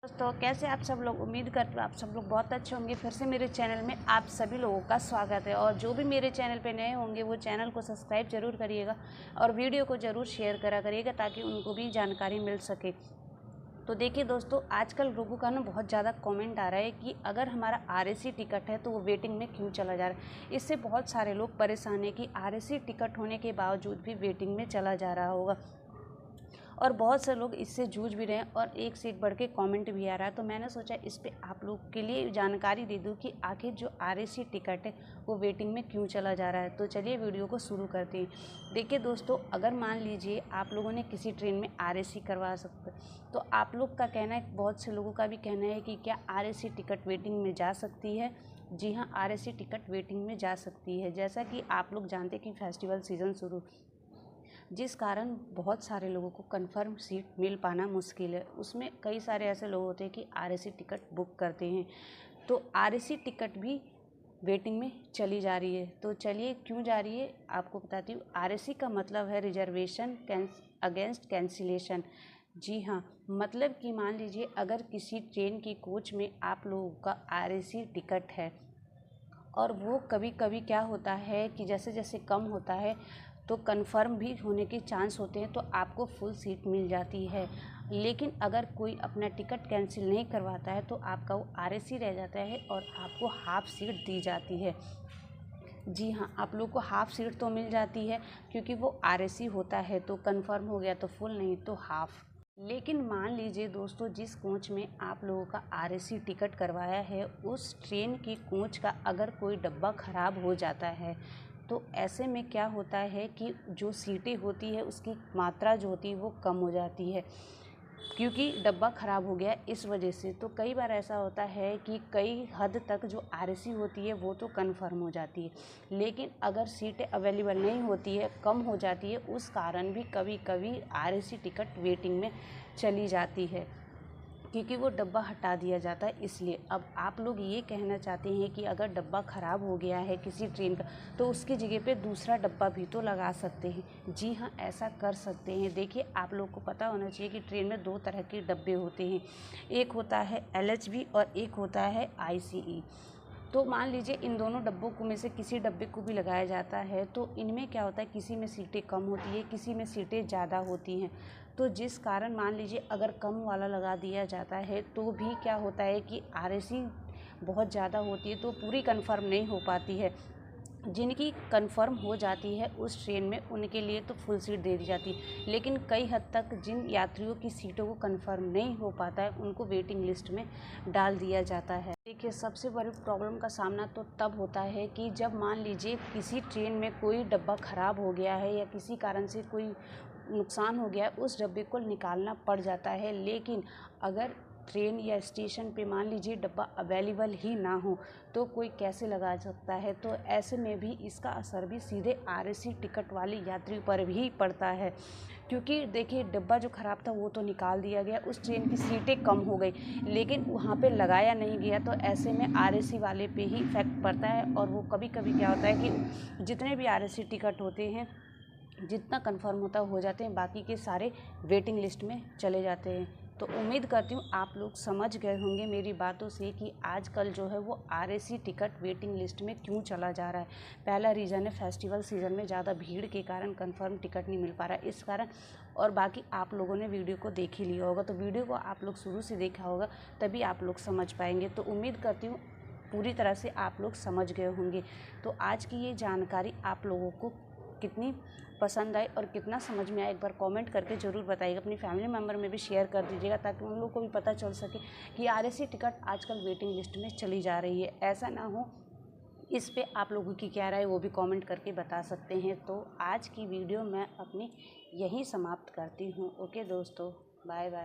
दोस्तों कैसे आप सब लोग। उम्मीद करते हो आप सब लोग बहुत अच्छे होंगे। फिर से मेरे चैनल में आप सभी लोगों का स्वागत है। और जो भी मेरे चैनल पे नए होंगे वो चैनल को सब्सक्राइब जरूर करिएगा और वीडियो को ज़रूर शेयर करा करिएगा ताकि उनको भी जानकारी मिल सके। तो देखिए दोस्तों, आजकल लोगों का ना बहुत ज़्यादा कमेंट आ रहा है कि अगर हमारा आरएसी टिकट है तो वो वेटिंग में क्यों चला जा रहा है। इससे बहुत सारे लोग परेशान हैं कि आरएसी टिकट होने के बावजूद भी वेटिंग में चला जा रहा होगा और बहुत से लोग इससे जूझ भी रहे हैं और एक से एक बढ़ के कमेंट भी आ रहा है। तो मैंने सोचा इस पे आप लोग के लिए जानकारी दे दूं कि आखिर जो आरएसी टिकट है वो वेटिंग में क्यों चला जा रहा है। तो चलिए वीडियो को शुरू करते हैं। देखिए दोस्तों, अगर मान लीजिए आप लोगों ने किसी ट्रेन में आरएसी करवा सकते तो आप लोग का कहना है, बहुत से लोगों का भी कहना है कि क्या आरएसी टिकट वेटिंग में जा सकती है। जी हाँ, आरएसी टिकट वेटिंग में जा सकती है। जैसा कि आप लोग जानते हैं कि फेस्टिवल सीज़न शुरू, जिस कारण बहुत सारे लोगों को कंफर्म सीट मिल पाना मुश्किल है। उसमें कई सारे ऐसे लोग होते हैं कि आरएसी टिकट बुक करते हैं, तो आरएसी टिकट भी वेटिंग में चली जा रही है। तो चलिए क्यों जा रही है आपको बताती हूँ। आरएसी का मतलब है रिजर्वेशन अगेंस्ट कैंसिलेशन। जी हाँ, मतलब कि मान लीजिए अगर किसी ट्रेन की कोच में आप लोगों का आरएसी टिकट है और वो कभी कभी क्या होता है कि जैसे जैसे कम होता है तो कंफर्म भी होने के चांस होते हैं, तो आपको फुल सीट मिल जाती है। लेकिन अगर कोई अपना टिकट कैंसिल नहीं करवाता है तो आपका वो आरएसी रह जाता है और आपको हाफ सीट दी जाती है। जी हाँ, आप लोग को हाफ सीट तो मिल जाती है क्योंकि वो आरएसी होता है, तो कंफर्म हो गया तो फुल, नहीं तो हाफ। लेकिन मान लीजिए दोस्तों, जिस कोच में आप लोगों का आरएसी टिकट करवाया है उस ट्रेन की कोच का अगर कोई डब्बा ख़राब हो जाता है तो ऐसे में क्या होता है कि जो सीटें होती है उसकी मात्रा जो होती है वो कम हो जाती है क्योंकि डब्बा ख़राब हो गया इस वजह से। तो कई बार ऐसा होता है कि कई हद तक जो आरएसी होती है वो तो कंफर्म हो जाती है, लेकिन अगर सीटें अवेलेबल नहीं होती है, कम हो जाती है, उस कारण भी कभी कभी आरएसी टिकट वेटिंग में चली जाती है क्योंकि वो डब्बा हटा दिया जाता है। इसलिए अब आप लोग ये कहना चाहते हैं कि अगर डब्बा ख़राब हो गया है किसी ट्रेन का तो उसकी जगह पे दूसरा डब्बा भी तो लगा सकते हैं। जी हाँ, ऐसा कर सकते हैं। देखिए, आप लोग को पता होना चाहिए कि ट्रेन में दो तरह के डब्बे होते हैं, एक होता है एलएचबी और एक होता है आईसीई। तो मान लीजिए इन दोनों डब्बों को में से किसी डब्बे को भी लगाया जाता है तो इनमें क्या होता है, किसी में सीटें कम होती है, किसी में सीटें ज़्यादा होती हैं। तो जिस कारण मान लीजिए अगर कम वाला लगा दिया जाता है तो भी क्या होता है कि आरएसी बहुत ज़्यादा होती है तो पूरी कंफर्म नहीं हो पाती है। जिनकी कंफर्म हो जाती है उस ट्रेन में उनके लिए तो फुल सीट दे दी जाती है, लेकिन कई हद तक जिन यात्रियों की सीटों को कंफर्म नहीं हो पाता है उनको वेटिंग लिस्ट में डाल दिया जाता है। देखिए, सबसे बड़ी प्रॉब्लम का सामना तो तब होता है कि जब मान लीजिए किसी ट्रेन में कोई डब्बा ख़राब हो गया है या किसी कारण से कोई नुकसान हो गया है, उस डब्बे को निकालना पड़ जाता है। लेकिन अगर ट्रेन या स्टेशन पे मान लीजिए डब्बा अवेलेबल ही ना हो तो कोई कैसे लगा सकता है। तो ऐसे में भी इसका असर भी सीधे आरएसी टिकट वाले यात्रियों पर भी पड़ता है क्योंकि देखिए, डब्बा जो ख़राब था वो तो निकाल दिया गया, उस ट्रेन की सीटें कम हो गई, लेकिन वहाँ पे लगाया नहीं गया। तो ऐसे में आरएसी वाले पे ही इफेक्ट पड़ता है और वो कभी कभी क्या होता है कि जितने भी आरएसी टिकट होते हैं जितना कंफर्म होता हो जाते हैं, बाकी के सारे वेटिंग लिस्ट में चले जाते हैं। तो उम्मीद करती हूँ आप लोग समझ गए होंगे मेरी बातों से कि आजकल जो है वो आरएसी टिकट वेटिंग लिस्ट में क्यों चला जा रहा है। पहला रीज़न है फेस्टिवल सीज़न में ज़्यादा भीड़ के कारण कंफर्म टिकट नहीं मिल पा रहा है, इस कारण। और बाकी आप लोगों ने वीडियो को देख ही लिया होगा, तो वीडियो को आप लोग शुरू से देखा होगा तभी आप लोग समझ पाएंगे। तो उम्मीद करती हूँ पूरी तरह से आप लोग समझ गए होंगे। तो आज की ये जानकारी आप लोगों को कितनी पसंद आई और कितना समझ में आया एक बार कमेंट करके ज़रूर बताइएगा। अपनी फैमिली मेम्बर में भी शेयर कर दीजिएगा ताकि उन लोगों को भी पता चल सके कि आरएसी टिकट आजकल वेटिंग लिस्ट में चली जा रही है। ऐसा ना हो, इस पे आप लोगों की क्या राय है वो भी कमेंट करके बता सकते हैं। तो आज की वीडियो मैं अपनी यहीं समाप्त करती हूँ। ओके दोस्तों, बाय बाय।